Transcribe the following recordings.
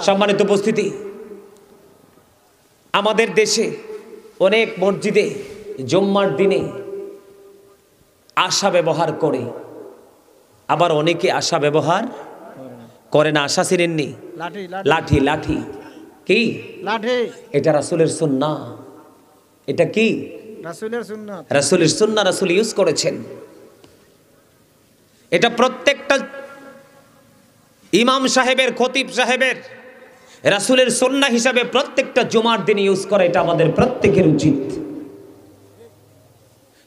সম্মানিত উপস্থিতি, আমাদের দেশে অনেক মসজিদে জুম্মার দিনে আশা ব্যবহার করে, আবার অনেকে আশা ব্যবহার করে না। আশা চিনেননি? লাঠি। লাঠি কি? লাঠি। এটা রাসূলের সুন্নাহ। এটা কি? রাসূলের সুন্নাহ। রাসূলের সুন্নাহ রাসূল ইউজ করেছেন। এটা প্রত্যেকটা ইমাম সাহেবের, খতিব সাহেবের রাসূলের সুন্নাহ হিসাবে প্রত্যেকটা জুমার দিন ইউজ করা, এটা আমাদের প্রত্যেকের উচিত।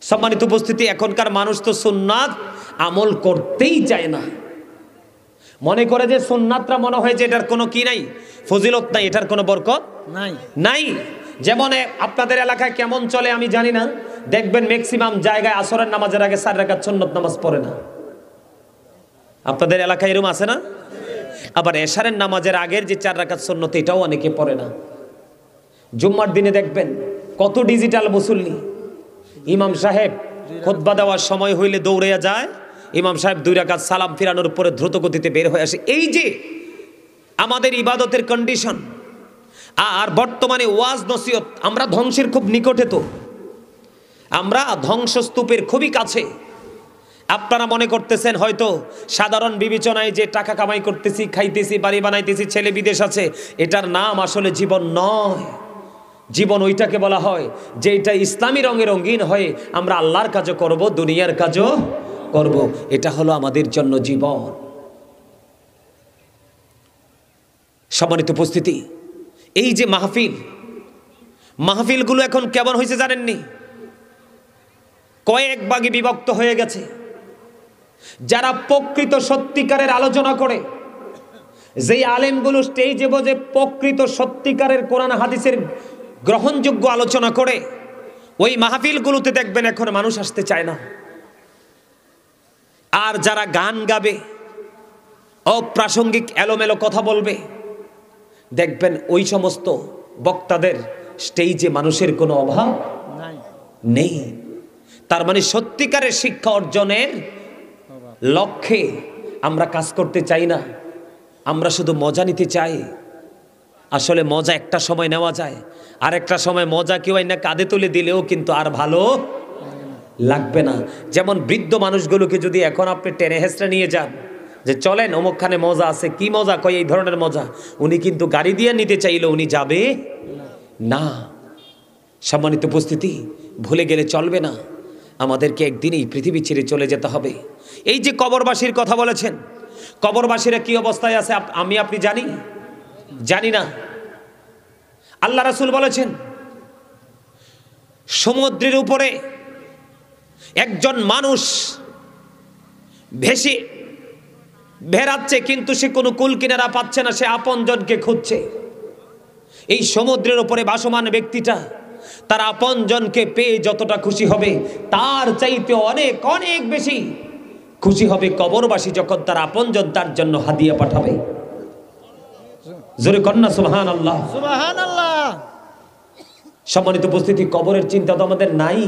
সম্মানিত উপস্থিতি, এখনকার মানুষ তো সুন্নাত আমল করতেই চায় না। মনে করে যে সুন্নাতরা মনে হয় যে এটার কোনো কি নাই, ফজিলত নাই, এটার কোনো বরকত নাই। যেমন আপনাদের এলাকায় কেমন চলে আমি জানি না, দেখবেন ম্যাক্সিমাম জায়গায় আসরের নামাজের আগে 4 রাকাত সুন্নত নামাজ পড়ে না। আপনাদের এলাকায় এরকম আছে না? আবার এশারের নামাজের আগের যে 4 রাকাত সুন্নত, এটাও অনেকে পড়ে না। জুম্মার দিনে দেখবেন কত ডিজিটাল মুসল্লি। ইমাম সাহেব খুতবা দেওয়ার সময় হইলে দৌড়িয়া যায়, ইমাম সাহেব 2 রাকাত সালাম ফিরানোর পরে দ্রুত গতিতে বের হয়ে আসে। এই যে আমাদের ইবাদতের কন্ডিশন। আর বর্তমানে ওয়াজ নসিহত, আমরা ধ্বংসের খুব নিকটে, তো আমরা ধ্বংসস্তূপের খুবই কাছে। আপনারা মনে করতেছেন হয়তো সাধারণ বিবেচনায় যে টাকা কামাই করতেছি, খাইতেছি, বাড়ি বানাইতেছি, ছেলে বিদেশ আছে, এটার নাম আসলে জীবন নয়। জীবন ওইটাকে বলা হয় যে এটা ইসলামী রঙে রঙিন হয়ে আমরা আল্লাহর কাজও করব, দুনিয়ার কাজও করব। এটা হলো আমাদের জন্য জীবন। সম্মানিত উপস্থিতি, এই যে মাহফিলগুলো এখন কেমন হয়েছে জানেননি? কয়েক ভাগে বিভক্ত হয়ে গেছে। যারা প্রকৃত সত্যিকারের আলোচনা করে, যেই আলেমগুলো স্টেজে বসে প্রকৃত সত্যিকারের কোরআন হাদিসের গ্রহণযোগ্য আলোচনা করে, ওই মাহফিলগুলোতে দেখবেন এখন মানুষ আসতে চায় না। আর যারা গান গাবে, অপ্রাসঙ্গিক এলোমেলো কথা বলবে, দেখবেন ওই সমস্ত বক্তাদের স্টেজে মানুষের কোনো অভাব নেই। তার মানে সত্যিকারের শিক্ষা অর্জনের লক্ষ্যে আমরা কাজ করতে চাই না, আমরা শুধু মজা নিতে চাই। আসলে মজা একটা সময় নেওয়া যায়, আর একটা সময় মজা কেউ না কাঁধে তুলে দিলেও কিন্তু আর ভালো লাগবে না। যেমন বৃদ্ধ মানুষগুলোকে যদি এখন আপনি টেনে হেঁচড়ে নিয়ে যান যে চলেন অমুকখানে মজা আছে, কি মজা কয় এই ধরনের মজা, উনি কিন্তু গাড়ি দিয়ে নিতে চাইলে উনি যাবে না। সম্মানিত উপস্থিতি, ভুলে গেলে চলবে না, আমাদেরকে একদিন এই পৃথিবী ছেড়ে চলে যেতে হবে। এই যে কবরবাসীর কথা বলেছেন, কবরবাসীরা কি অবস্থায় আছে আমি আপনি জানি না। আল্লাহ রাসূল বলেছেন, সমুদ্রের উপরে একজন মানুষ ভেসে বেড়াচ্ছে, কিন্তু সে কোনো কুল কিনারা পাচ্ছে না, সে আপনজনকে খুঁজছে। এই সমুদ্রের উপরে ভাসমান ব্যক্তিটা তার আপনজনকে পেয়ে যতটা খুশি হবে, তার চাইতে অনেক অনেক বেশি খুশি হবে কবরবাসী যখন তার আপনজন তার জন্য হাদিয়া পাঠাবে। জোরে কন্যা সুবহানাল্লাহ, সুবহানাল্লাহ। সম্মানিত উপস্থিতি, কবরের চিন্তা তো আমাদের নাই।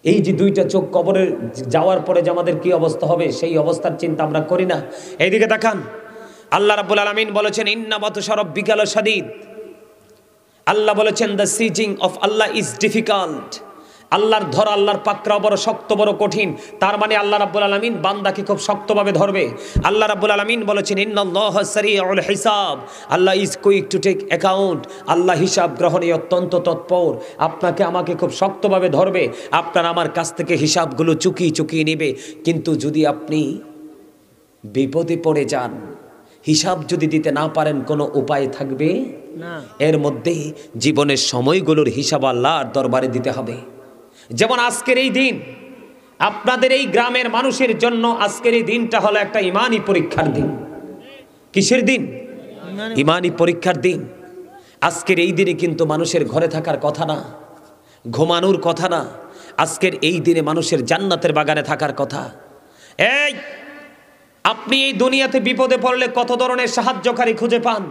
এই যে 2টা চোখ কবরে যাওয়ার পরে যে আমাদের কি অবস্থা হবে, সেই অবস্থার চিন্তা আমরা করি না। এইদিকে তাকান, আল্লাহ রাব্বুল আলামিন বলেছেন, ইন্না বাতশা রাব্বিকা লাশাদীদ। আল্লাহ বলেছেন, the seizing of Allah is difficult. আল্লাহর ধরা, আল্লাহর পাকড়াও বড় শক্ত, বড় কঠিন। তার মানে আল্লাহ রাব্বুল আলামিন বান্দাকে খুব শক্তভাবে ধরবে। আল্লাহ রাব্বুল আলামিন বলেছেন, ইন্নাল্লাহা সারিউল হিসাব, Allah is quick to take account. Allah হিসাব গ্রহণে অত্যন্ত তৎপর, আপনাকে আমাকে খুব শক্তভাবে ধরবে, আপনার আমার কাছ থেকে হিসাবগুলো চুকিয়ে নেবে। কিন্তু যদি আপনি বিপদে পড়ে যান, হিসাব যদি দিতে না পারেন, কোনো উপায় থাকবে না। এর মধ্যে জীবনের সময়গুলোর হিসাব আল্লাহর দরবারে দিতে হবে। যেমন আজকের এই দিন, আপনাদের এই গ্রামের মানুষের জন্য আজকের এই দিনটা হলো একটা ইমানি পরীক্ষার দিন। কিসের দিন? ইমানি পরীক্ষার দিন। আজকের এই দিনে কিন্তু মানুষের ঘরে থাকার কথা না, ঘুমানোর কথা না। আজকের এই দিনে মানুষের জান্নাতের বাগানে থাকার কথা। এই আপনি এই দুনিয়াতে বিপদে পড়লে কত ধরনের সাহায্যকারী খুঁজে পান।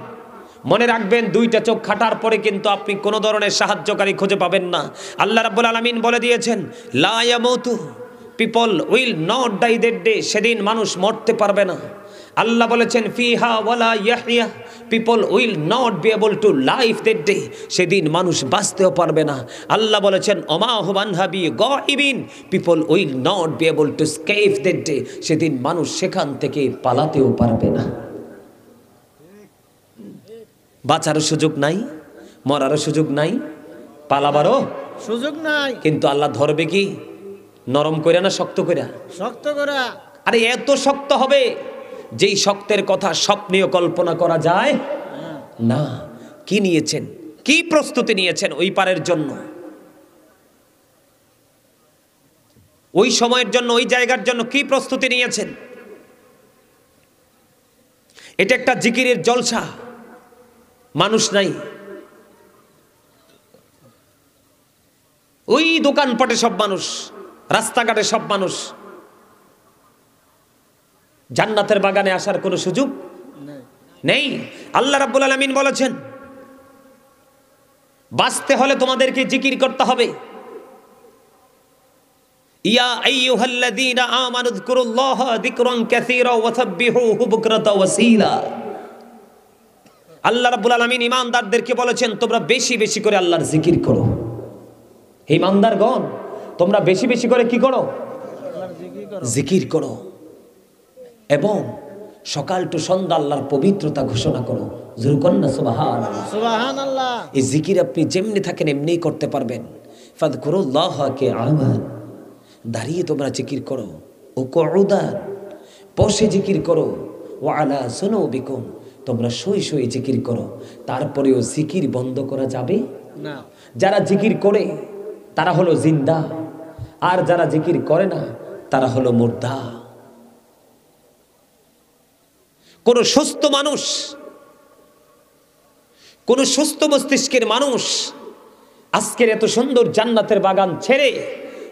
মনে রাখবেন, 2টা চোখ খাটার পরে কিন্তু আপনি কোনো ধরনের সাহায্যকারী খুঁজে পাবেন না। আল্লাহ রাব্বুল আলামিন বলে দিয়েছেন, লা ইয়ামুতু, people will not die that day. সেদিন মানুষ মরতে পারবে না। আল্লাহ বলেছেন ফিহা ওয়ালা ইয়াহইয়া, people will not be able to live that day, সেদিন মানুষ বাঁচতেও পারবে না। আল্লাহ বলেছেন ওমা হুম আনহা বিগাইবিন, people will not be able to escape that day, সেদিন মানুষ সেখান থেকে পালাতেও পারবে না। বাঁচারও সুযোগ নাই, মরারও সুযোগ নাই, পালাবারও সুযোগ নাই। কিন্তু আল্লাহ ধরবে কি নরম করে না শক্ত করে? শক্ত করে। আরে এত শক্ত হবে যেই শক্তের কথা স্বপ্নেও কল্পনা করা যায় না। কি নিয়েছেন, কি প্রস্তুতি নিয়েছেন ওই পারের জন্য, ওই সময়ের জন্য, ওই জায়গার জন্য কি প্রস্তুতি নিয়েছেন? এটা একটা জিকিরের জলসা। মানুষ নাই, ওই দোকানপাটে সব মানুষ, রাস্তাঘাটে সব মানুষ। জান্নাতের বাগানে আসার কোনো সুযোগ নেই। আল্লাহ রাব্বুল আলামিন বলেছেন বাঁচতে হলে তোমাদেরকে জিকির করতে হবে। ইয়া আইয়ুহাল্লাযীনা আমানু যকুরুল্লাহা যিকরান কাসীরা ওয়া সাব্বিহুহু বুকরাতাও ওয়া আসীলা। আল্লাহ রাব্বুল আলামিন ঈমানদারদেরকে বলেছেন তোমরা বেশি বেশি করে আল্লাহর জিকির করো। হে ঈমানদারগণ, তোমরা বেশি বেশি করে কি করো? জিকির করো। এবং সকাল টু সন্ধ্যা আল্লাহর পবিত্রতা ঘোষণা করো। জোরে কর না সুবহানাল্লাহ। সুবহানাল্লাহ। এই জিকির আপনি যেমনি থাকেন এমনিই করতে পারবেন। ফাযকুরুল্লাহা কিয়ামান, দাঁড়িয়ে তোমরা জিকির করো। ও কুউদান, বসে জিকির করো। ওয়া আলা যুনুবিকুম, তোমরা শুয়ে শুয়ে জিকির করো। তারপরেও জিকির বন্ধ করা যাবে না। যারা জিকির করে তারা হলো জিন্দা, আর যারা জিকির করে না তারা হলো মুর্দা। কোন সুস্থ মানুষ, কোন সুস্থ মস্তিষ্কের মানুষ আজকের এত সুন্দর জান্নাতের বাগান ছেড়ে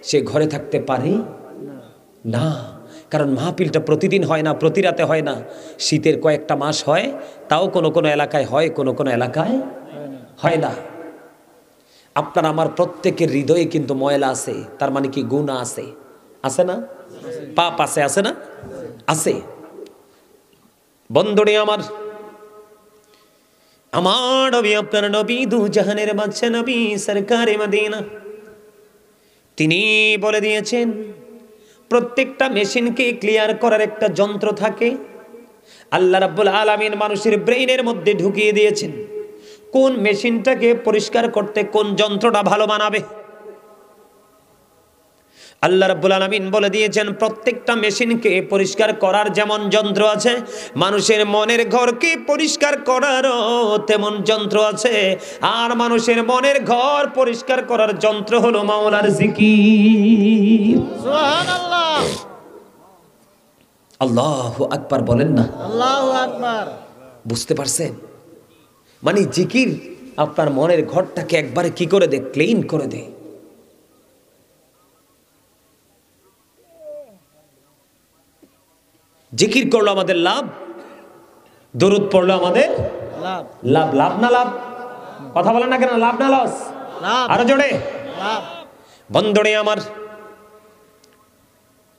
সে ঘরে থাকতে পারে না। কারণ মাহফিলটা প্রতিদিন হয় না, প্রতি রাতে হয় না, শীতের কয়েকটা মাস হয়, তাও কোনো কোনো এলাকায় হয়, কোনো কোনো এলাকায় হয় না। আপনার আমার প্রত্যেকের হৃদয়ে কিন্তু ময়লা আছে, তার মানে কি গুনাহ আছে? আছে না? পাপ আছে, আছে না? আছে। বন্ধুরে আমার, আমার নবী, আপনার নবী, দু জাহানের বাদশা নবী সরকারে মদিনা, তিনি বলে দিয়েছেন প্রত্যেকটা মেশিনকে ক্লিয়ার করার একটা যন্ত্র থাকে। আল্লাহ রাব্বুল আলামিন মানুষের ব্রেইনের মধ্যে ঢুকিয়ে দিয়েছেন কোন মেশিনটাকে পরিষ্কার করতে কোন যন্ত্রটা ভালো বানাবে। আল্লাহ রাব্বুল আলামিন বলে দিয়েছেন প্রত্যেকটা মেশিনকে পরিষ্কার করার যেমন যন্ত্র আছে, মানুষের মনের ঘরকে পরিষ্কার করারও তেমন যন্ত্র আছে। আর মানুষের মনের ঘর পরিষ্কার করার যন্ত্র হলো মাওলার জিকির। সুবহানাল্লাহ। আল্লাহু আকবার বলেন না? আল্লাহু আকবার। বুঝতে পারছেন? মানে জিকির আপনার মনের ঘরটাকে একবারে কি করে দেয়? ক্লিন করে দেয়। জিকির করলো আমাদের লাভ, দরুদ পড়লো আমাদের লাভ। লাভ। লাভ না লাভ? কথা বলেন না কেন? লাভ না লস? লাভ। আরো জোরে। লাভ। বন্ধুরে আমার,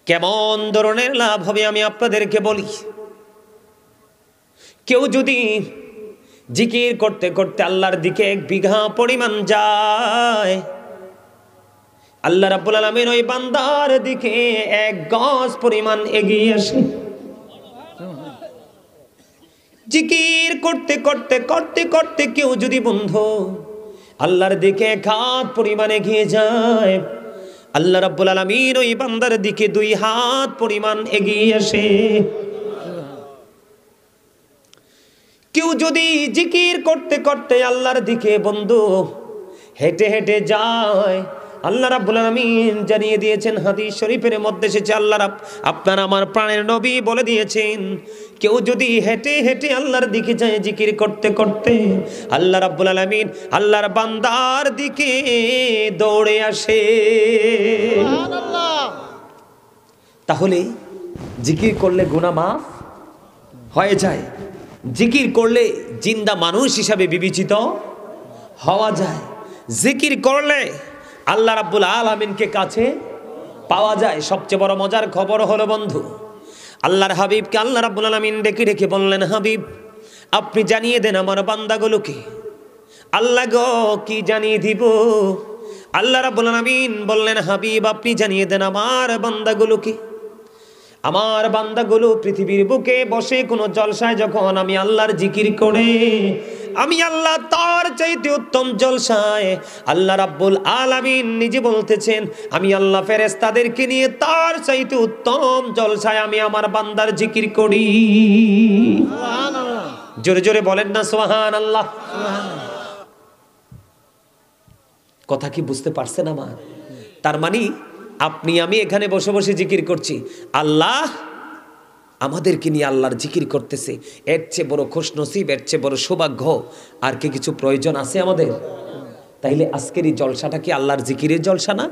কেমন ধরনের লাভ হবে আমি আপনাদেরকে বলি। কেউ যদি জিকির করতে করতে আল্লাহর দিকে 1 বিঘা পরিমাণ যায়, আল্লাহ রাব্বুল আলামিন ওই বান্দার দিকে 1 গজ পরিমাণ এগিয়ে আসে। জিকির করতে করতে করতে করতে কেউ যদি বন্ধু আল্লাহর দিকে 1 হাত পরিমাণ এগিয়ে যায়, আল্লাহ রাব্বুল আলামিন ওই বান্দার দিকে 2 হাত পরিমাণ এগিয়ে আসে। কেউ যদি জিকির করতে করতে আল্লাহর দিকে বন্ধু হেঁটে হেঁটে যায়, আল্লাহ রাব্বুল আলামিন জানিয়ে দিয়েছেন, হাদিস শরীফের মধ্যে এসেছে, আল্লাহ আপনার আমার প্রাণের নবী বলে দিয়েছেন, কেউ যদি হেঁটে হেঁটে আল্লাহর দিকে যায় জিকির করতে করতে, আল্লাহ রাব্বুল আলামিন আল্লাহর বান্দার দিকে দৌড়ে আসে। সুবহানাল্লাহ। তাহলে জিকির করলে গুনাহ মাফ হয়ে যায়। জিকির করলে জিন্দা মানুষ হিসাবে বিবেচিত হওয়া যায়। জিকির করলে আল্লাহ রাব্বুল আলামিনকে কাছে পাওয়া যায়। সবচেয়ে বড় মজার খবর হলো বন্ধু, আল্লাহর হাবিবকে আল্লাহ রাব্বুল আলামিন ডেকে ডেকে বললেন, হাবিব আপনি জানিয়ে দেন আমার বান্দাগুলোকে। আল্লাহ গো কি জানিয়ে দিব? আল্লাহ রাব্বুল আলামিন বললেন, হাবিব আপনি জানিয়ে দেন আমার বান্দাগুলোকে। আমার বান্দাগুলো পৃথিবীর বুকে বসে কোনো জলসায় যখন আমি আল্লাহর জিকির করে, আমি আল্লাহ তার চাইতে উত্তম জলসায়, আল্লাহ রাব্বুল আলামিন নিজে বলতেছেন আমি আল্লাহ ফেরেশতাদেরকে নিয়ে তার চাইতে উত্তম জলসায় আমি আমার বান্দার জিকির করি। সুবহানাল্লাহ। জোরে জোরে বলেন না সুবহানাল্লাহ। কথা কি বুঝতে পারছেন আমার? তার মানে আপনি আমি এখানে বসে বসে জিকির করছি, আল্লাহ আমাদেরকে নিয়ে আল্লাহর জিকির করতেছে। এর চেয়ে বড় খুশনসিব, এর চেয়ে বড় সৌভাগ্য আর কি কিছু প্রয়োজন আছে আমাদের? তাইলে আজকের এই জলসাটা কি আল্লাহর জিকিরের জলসা না?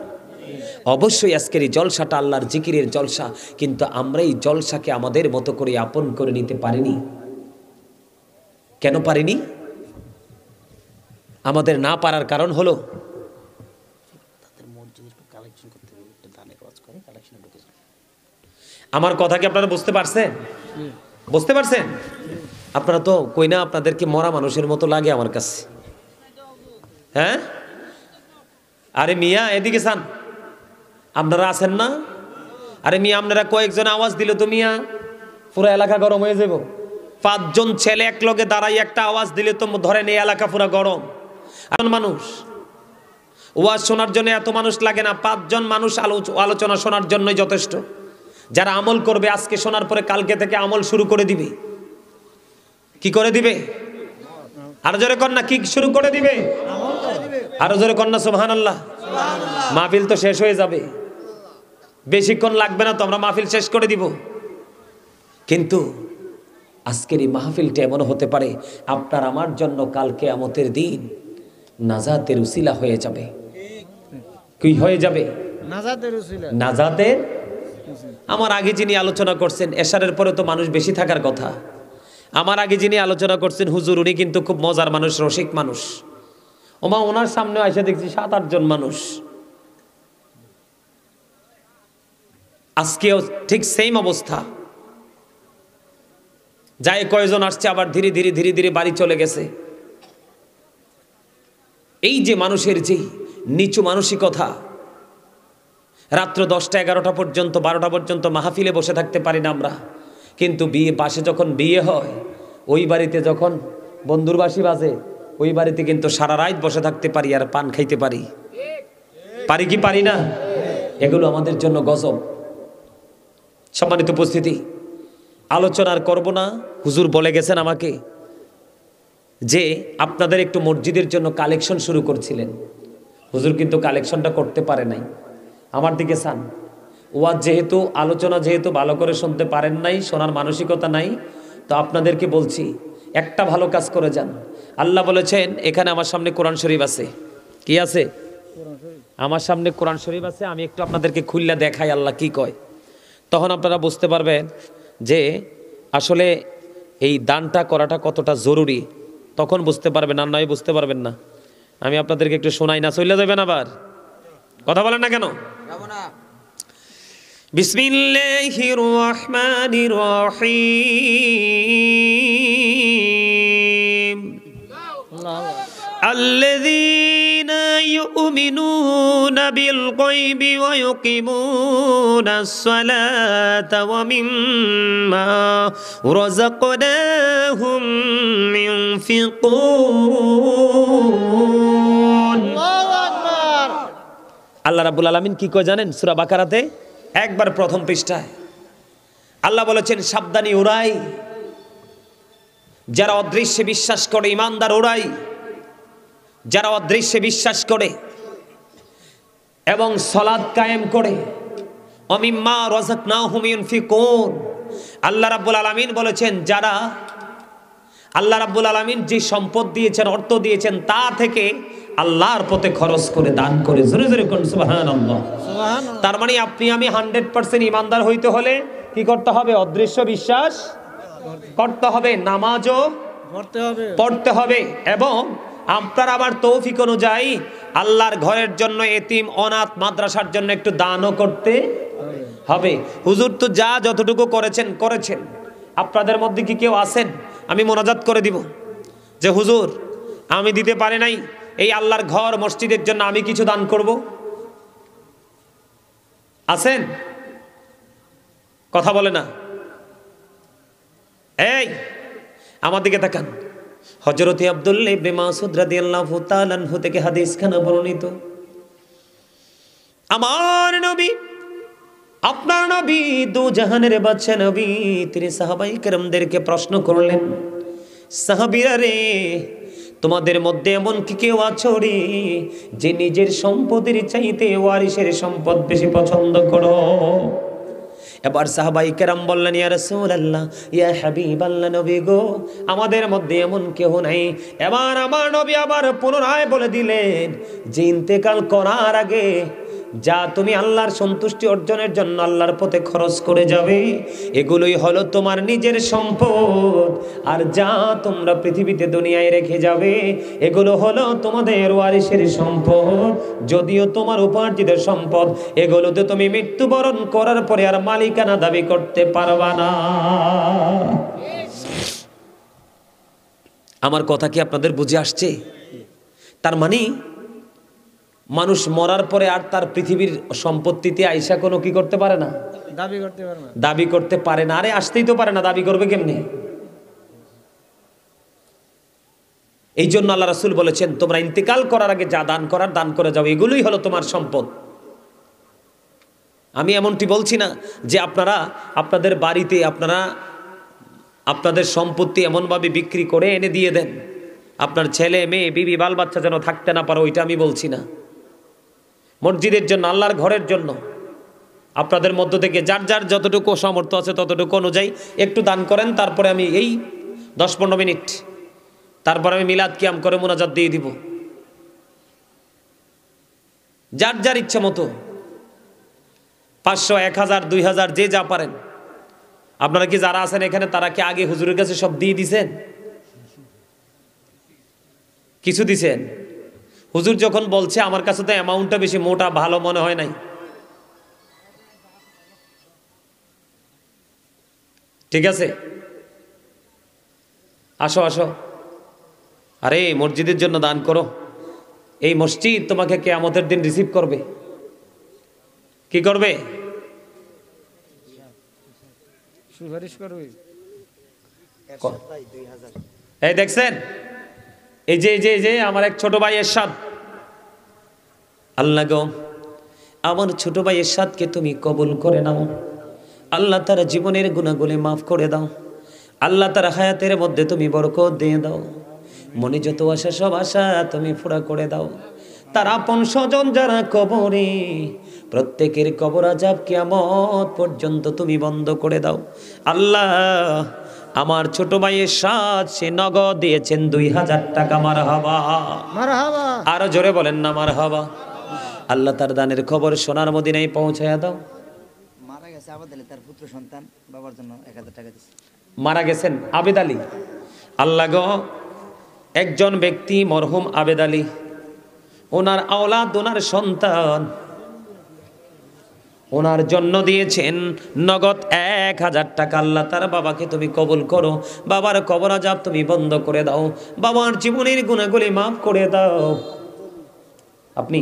অবশ্যই আজকের এই জলসাটা আল্লাহর জিকিরের জলসা, কিন্তু আমরা এই জলসাকে আমাদের মতো করে আপন করে নিতে পারিনি। কেন পারিনি? আমাদের না পারার কারণ হলো আমার কথা কি আপনারা বুঝতে পারছেন? বুঝতে পারছেন? আপনারা তো কই না আপনাদেরকে মরা মানুষের মতো লাগে আমার কাছে। হ্যাঁ, আরে মিয়া এদিকে চান, আপনারা আছেন না? আরে মিয়া আপনারা কয়েকজন আওয়াজ দিলে তো মিয়া পুরো এলাকা গরম হয়ে যাব। 5 জন ছেলে এক লগে দাঁড়াই একটা আওয়াজ দিলে তো ধরেন এই এলাকা পুরো গরম। এখন মানুষ ওয়াজ শোনার জন্য এত মানুষ লাগে না, 5 জন মানুষ আলোচনা শোনার জন্যই যথেষ্ট। যারা আমল করবে আজকে শোনার পরে কালকে থেকে আমল শুরু করে দিবে। কি করে দিবে? আরো জোরে কন্যা, কি শুরু করে দিবে? আরো জোরে কন্যা সুবহানাল্লাহ। মাহফিল তো শেষ হয়ে যাবে, বেশিক্ষণ লাগবে না তো, আমরা মাহফিল শেষ করে দিব। কিন্তু আজকের এই মাহফিলটা এমন হতে পারে আপনার আমার জন্য কাল কিয়ামতের দিন নাজাতের উসিলা হয়ে যাবে। কি হয়ে যাবে? নাজাতের উসিলা। নাজাতের। আমার আগে যিনি আলোচনা করছেন, এশারের পরে তো মানুষ বেশি থাকার কথা। আমার আগে যিনি আলোচনা করছেন হুজুর, উনি কিন্তু খুব মজার মানুষ, রসিক মানুষ। ওমা ওনার সামনে এসে দেখছি 7-8 জন মানুষ। আজকেও ঠিক সেম অবস্থা। যাই কয়জন আসছে আবার ধীরে ধীরে ধীরে ধীরে বাড়ি চলে গেছে। এই যে মানুষের যে নিচু মানসিকতা, রাত্র 10টা 11টা পর্যন্ত 12টা পর্যন্ত মাহফিলে বসে থাকতে পারি না আমরা, কিন্তু বিয়ে পাশে যখন বিয়ে হয়, ওই বাড়িতে যখন বন্ধুর বাঁশি বাজে, ওই বাড়িতে কিন্তু সারা রাত বসে থাকতে পারি আর পান খাইতে পারি। পারি কি পারি না? এগুলো আমাদের জন্য গজব। সম্মানিত উপস্থিতি, আলোচনার করব না। হুজুর বলে গেছেন আমাকে যে আপনাদের একটু মসজিদের জন্য কালেকশন শুরু করছিলেন। হুজুর কিন্তু কালেকশনটা করতে পারে নাই। আমার দিকে চান, ওয়াজ যেহেতু আলোচনা যেহেতু ভালো করে শুনতে পারেন নাই, শোনার মানসিকতা নাই, তো আপনাদেরকে বলছি একটা ভালো কাজ করে যান। আল্লাহ বলেছেন এখানে আমার সামনে কোরআন শরীফ আছে। কি আছে? আমার সামনে কোরআন শরীফ আছে। আমি একটু আপনাদেরকে খুললা দেখাই আল্লাহ কি কয়, তখন আপনারা বুঝতে পারবেন যে আসলে এই দানটা করাটা কতটা জরুরি। তখন বুঝতে পারবেন, আর নয় বুঝতে পারবেন না। আমি আপনাদেরকে একটু শোনাই না, চলে যাবেন আবার, কথা বলেন না কেন? বিসমিল্লাহির রহমানির রহিম। আল্লাযীনা ইউমিনুনা বিল গায়বি ওয়া ইউকিমুনাস সালাতা ওয়া মিম্মা রাযাকনাহুম ইউনফিকুন। আল্লাহু আকবার। আল্লাহ রাব্বুল আলামিন কি কয় জানেন? সূরা বাকারাতে একবার প্রথম পৃষ্ঠায় আল্লাহ বলেছেন সাবধানী ওরাই যারা অদৃশ্যে বিশ্বাস করে, ইমানদার ওরাই যারা অদৃশ্যে বিশ্বাস করে এবং সালাত কায়েম করে। ওমিম্মা রাযাকনাহুম ইউনফিকুন। আল্লাহ রাব্বুল আলামিন বলেছেন যারা আল্লাহ রাব্বুল আলামিন যে সম্পদ দিয়েছেন, অর্থ দিয়েছেন, তা থেকে আল্লাহর পথে খরচ করে, দান করে। জোরে জোরে কোন সুবহানাল্লাহ। সুবহানাল্লাহ। তার মানে আপনি আমি 100% ইমানদার হইতে হলে কি করতে হবে? অদৃশ্য বিশ্বাস করতে হবে, নামাজও পড়তে হবে, এবং আপনার আবার তৌফিক অনুযায়ী আল্লাহর ঘরের জন্য, এতিম অনাথ মাদ্রাসার জন্য একটু দানও করতে হবে। হুজুর তো যা যতটুকু করেছেন করেছেন। আপনাদের মধ্যে কি কেউ আছেন আমি মোনাজাত করে দিব যে হুজুর আমি দিতে পারি নাই, এই আল্লাহর ঘর মসজিদের জন্য আমি কিছু দান করব? আছেন? কথা বলে না। এই আমার দিকে তাকান। হযরত আব্দুল্লাহ ইবনে মাসউদ রাদিয়াল্লাহু তাআলা আনহু থেকে হাদিস খানা বর্ণিত, আমার নবী, আপনার নবী, দু জাহানের বাদশা নবী, তিনি সাহাবায়ে কেরামদেরকে প্রশ্ন করলেন, সাহাবীরা রে, তোমাদের মধ্যে এমন কি কেউ আছো রে যে নিজের সম্পদের চাইতে ওয়ারিসের সম্পদ বেশি পছন্দ করো? এবার সাহাবায়ে কেরাম বললেন, ইয়া রাসূলুল্লাহ, ইয়া হাবিবাল্লাহ, নবী গো, আমাদের মধ্যে এমন কেউ নাই। এবার আমার নবী আবার পুনরায় বলে দিলেন যে ইন্তেকাল করার আগে যা তুমি আল্লাহর সন্তুষ্টি অর্জনের জন্য আল্লাহর পথে খরচ করে যাবে, এগুলোই হলো তোমার নিজের সম্পদ। আর যা তোমরা পৃথিবীতে দুনিয়ায় রেখে যাবে, এগুলো হলো তোমাদের ওয়ারিসের সম্পদ। যদিও তোমার উপার্জিত সম্পদ, এগুলোতে তুমি মৃত্যুবরণ করার পরে আর মালিকানা দাবি করতে পারবা না। আমার কথা কি আপনাদের বুঝে আসছে? তার মানে মানুষ মরার পরে আর তার পৃথিবীর সম্পত্তিতে আইসা কোনো কি করতে পারে না, দাবি করতে পারে না। দাবি করতে পারে না। আরে আসতেই তো পারে না, দাবি করবে কেমনে? এই জন্য আল্লাহ রাসূল বলেছেন, তোমরা ইন্তেকাল করার আগে যা দান করার দান করে যাও, এগুলোই হলো তোমার সম্পদ। আমি এমনটি বলছি না যে আপনারা আপনাদের বাড়িতে আপনারা আপনাদের সম্পত্তি এমনভাবে বিক্রি করে এনে দিয়ে দেন, আপনার ছেলে মেয়ে বিবি বাল বাচ্চা যেন থাকতে না পারে, ওইটা আমি বলছি না। মসজিদের জন্য, আল্লাহর ঘরের জন্য আপনাদের মধ্য থেকে যার যার যতটুকু সামর্থ্য আছে ততটুকু অনুযায়ী একটু দান করেন। তারপরে আমি এই 10-15 মিনিট তারপরে আমি মিলাদ কিয়াম করে মোনাজাত দিয়ে দিব। যার যার ইচ্ছা মতো 500, 1000, 2000 যে যা পারেন। আপনারা কি যারা আছেন এখানে তারা কি আগে হুজুরের কাছে সব দিয়ে দিছেন? কিছু দিছেন? হুজুর যখন বলছে আমার কাছে তো অ্যামাউন্টটা বেশি মোটা ভালো মনে হয় নাই। ঠিক আছে, আসো আসো। আরে মসজিদের জন্য দান করো, এই মসজিদ তোমাকে কিয়ামতের দিন রিসিভ করবে। কি করবে? সুপারিশ করবে। এই দেখছেন, এই যে এই যে আমার এক ছোট ভাই এরশাদ, আল্লাহ গো আমার ছোট ভাই এরশাদকে তুমি কবুল করে নাও। আল্লাহ তার জীবনের গুনাহগুলি মাফ করে দাও। আল্লাহ তার হায়াতের মধ্যে তুমি বরকত দিয়ে দাও। মনে যত আশা সব আশা তুমি পুরা করে দাও। তার আপন স্বজন যারা কবরে, প্রত্যেকের কবর আযাব কিয়ামত পর্যন্ত তুমি বন্ধ করে দাও। আল্লাহ আমার ছোট ভাইয়ের সাথ সে নগদ দিয়েছেন 2000 টাকা। মারহাবা, মারহাবা। আরো জোরে বলেন না মারহাবা। আল্লাহ তার দানের খবর সোনার মদিনায় পৌঁছায়া দাও। মারা গেছে আবেদ আলী, তার পুত্র সন্তান বাবার জন্য 1000 টাকা দিয়েছে। মারা গেছেন আবেদ আলী। আল্লাহ গো একজন ব্যক্তি মরহুম আবেদ আলী, ওনার আওলাদ, ওনার সন্তান ওনার জন্য দিয়েছেন নগদ 1000 টাকা। আল্লাহ তার বাবাকে তুমি কবুল করো, বাবার কবর আযাব তুমি বন্ধ করে দাও, বাবার জীবনের গুনাহগুলি মাফ করে দাও। আপনি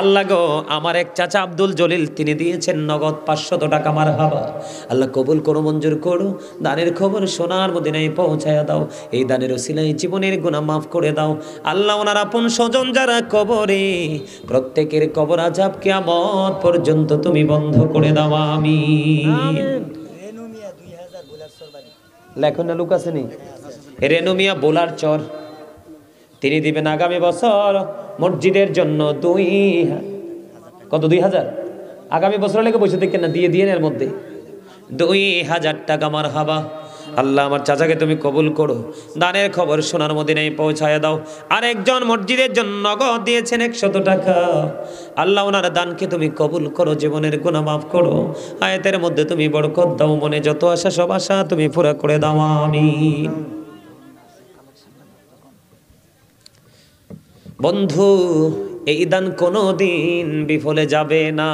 আল্লাহ গো আমার এক চাচা আব্দুল জলিল, তিনি দিয়েছেন নগদ 500 টাকা। মারহাবা। আল্লাহ কবুল করো, মঞ্জুর করো, দানের খবর সোনার মদিনায় পৌঁছায়া দাও। এই দানের ওসিলায় জীবনের গুনাহ মাফ করে দাও। আল্লাহ ওনার আপন স্বজন যারা কবরে, প্রত্যেকের কবর আযাব কিয়ামত পর্যন্ত তুমি বন্ধ করে দাও। আমিন। রেনু মিয়া 2000 বোলার সরবারি। লেখন না লোক আছে নি? রেনু মিয়া বোলার চর, তিনি দিবেন আগামী বছর মসজিদের জন্য 2000 আগামী বছর লেগে বসে দেখেন না, দিয়ে দিয়ে এর মধ্যে 2000 টাকা। মারহাবা। আল্লাহ আমার চাচাকে তুমি কবুল করো, দানের খবর সোনার মদিনায় পৌঁছায় দাও। আর একজন মসজিদের জন্য নগদ দিয়েছেন 100 টাকা। আল্লাহ ওনার দানকে তুমি কবুল করো, জীবনের গুনাহ মাফ করো, আয়াতের মধ্যে তুমি বরকত দাও, মনে যত আশা সব আশা তুমি পুরা করে দাও। আমিন। বন্ধু এই দান কোনোদিন বিফলে যাবে না।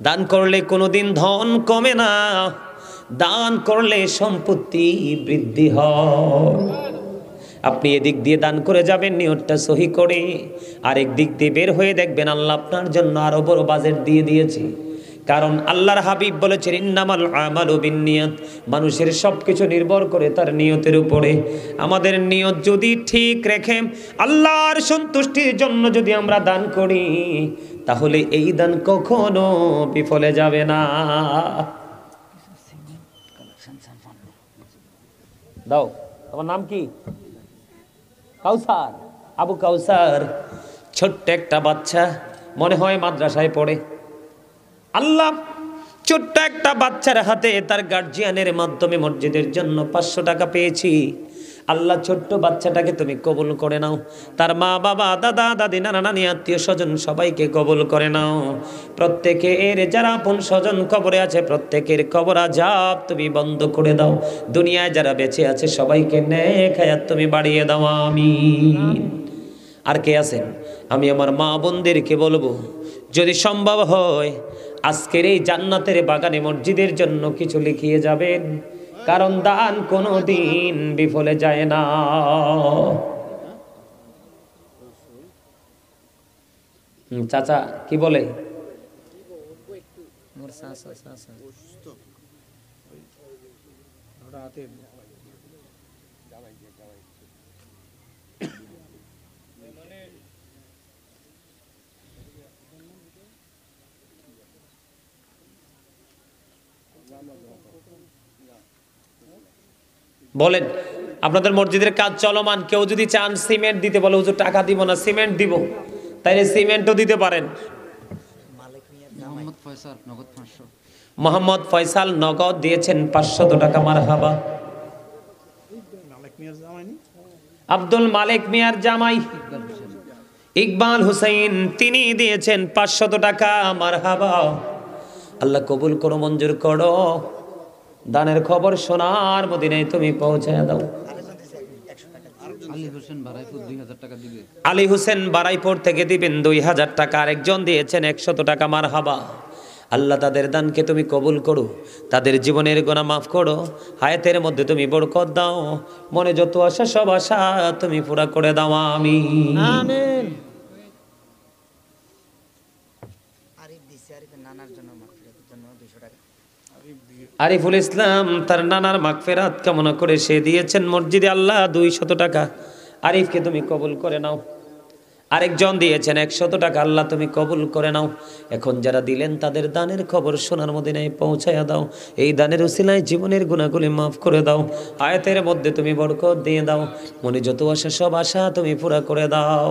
দান করলে কোনোদিন ধন কমে না, দান করলে সম্পত্তি বৃদ্ধি হয়। আপনি এদিক দিয়ে দান করে যাবেন নিয়তটা সহি করে, আরেক দিক দিয়ে বের হয়ে দেখবেন আল্লাহ আপনার জন্য আরো বড় বাজেট দিয়ে দিয়েছে। কারণ আল্লাহর হাবিব বলেছেন ইন্নামাল আমালু বিন্নিয়াত, মানুষের সবকিছু নির্ভর করে তার নিয়তের উপরে। আমাদের নিয়ত যদি ঠিক রেখে আল্লাহর সন্তুষ্টির জন্য যদি আমরা দান করি, তাহলে এই দান কখনো বিফলে যাবে না। দাও, তোমার নাম কি? কাউসার, আবু কাউসার। ছোট্ট একটা বাচ্চা, মনে হয় মাদ্রাসায় পড়ে। আল্লাহ ছোট্ট একটা বাচ্চার হাতে তার গার্জিয়ানের মাধ্যমে মসজিদের জন্য 500 টাকা পেয়েছি। আল্লাহ ছোট্ট বাচ্চাটাকে তুমি কবুল করে নাও, তার মা বাবা দাদা দাদি নানা নানি আত্মীয় স্বজন সবাইকে কবুল করে নাও। প্রত্যেকের যারা আপন স্বজন কবরে আছে প্রত্যেকের কবর আযাব তুমি বন্ধ করে দাও। দুনিয়ায় যারা বেঁচে আছে সবাইকে নেক হায়াত তুমি বাড়িয়ে দাও, আমিন। আর কে আছেন? আমি আমার মা বোনদেরকে বলবো, যদি সম্ভব হয় আজকের এই জান্নাতের বাগানে মসজিদের জন্য কিছু লিখিয়ে যাবেন, কারণ দান কোনো দিন বিফলে যায় না। চাচা কি বলে? মোর চাচা চাচা ওটা হাতে বলেন, আপনাদের মসজিদের কাজ চলমান, কেউ যদি চান সিমেন্ট দিতে, বলে হুজুর টাকা দিব না সিমেন্ট দিব, তাইলে সিমেন্টও দিতে পারেন। মোহাম্মদ ফয়সাল নগদ দিয়েছেন 500 টাকা, মারহাবা। আব্দুল মালিক মিয়ার জামাই ইকবাল হুসাইন, তিনি দিয়েছেন 500 টাকা, মারহাবা। আল্লাহ কবুল করো, মঞ্জুর করো। দানের খবর সোনার মদিনায় তুমি পৌঁছায় দাও। আলী হোসেন বারাইপুর থেকে দিবেন 2000 টাকা, আরেকজন দিয়েছেন 100 টাকা, মারহাবা। আল্লাহ তাদের দানকে তুমি কবুল করো, তাদের জীবনের গুনাহ মাফ করো, হায়াতের মধ্যে তুমি বরকত দাও, মনে যত আশা সব আশা তুমি পুরা করে দাও, আমিন। আমিন। আরিফ দিছে, আরিফের নানার জন্য মাগফিরাতের জন্য 200 টাকা। আরিফুল ইসলাম তার নানার মাগফিরাত কামনা করে সে দিয়েছেন মসজিদে আল্লাহ 200 টাকা, আরিফকে তুমি কবুল করে নাও। আরেকজন দিয়েছেন 100 টাকা, আল্লাহ তুমি কবুল করে নাও। এখন যারা দিলেন তাদের দানের খবর সোনার মদিনায় পৌঁছায়া দাও। এই দানের উসিলায় জীবনের গুনাহগুলি মাফ করে দাও, আয়াতের মধ্যে তুমি বরকত দিয়ে দাও, মনে যত আশা সব আশা তুমি পুরা করে দাও।